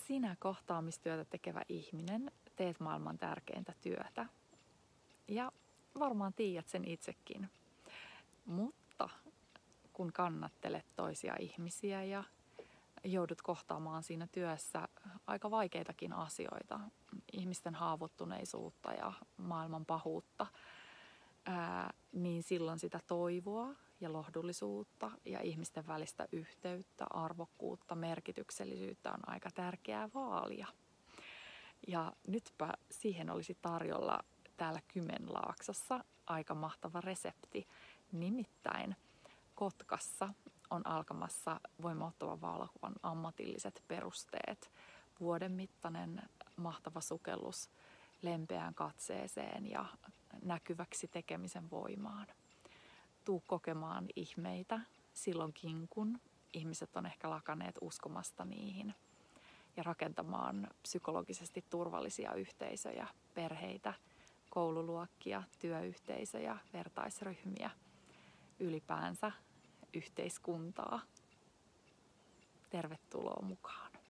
Sinä kohtaamistyötä tekevä ihminen teet maailman tärkeintä työtä. Ja varmaan tiedät sen itsekin. Mutta kun kannattelet toisia ihmisiä ja joudut kohtaamaan siinä työssä aika vaikeitakin asioita, ihmisten haavoittuneisuutta ja maailman pahuutta, niin silloin sitä toivoa ja lohdullisuutta ja ihmisten välistä yhteyttä, arvokkuutta, merkityksellisyyttä on aika tärkeää vaalia. Ja nytpä siihen olisi tarjolla täällä Kymenlaaksossa aika mahtava resepti. Nimittäin Kotkassa on alkamassa voimaannuttavan valokuvan ammatilliset perusteet. Vuoden mittainen mahtava sukellus lempeään katseeseen ja näkyväksi tekemisen voimaan. Tuu kokemaan ihmeitä silloinkin, kun ihmiset on ehkä lakaneet uskomasta niihin. Ja rakentamaan psykologisesti turvallisia yhteisöjä, perheitä, koululuokkia, työyhteisöjä, vertaisryhmiä, ylipäänsä yhteiskuntaa. Tervetuloa mukaan.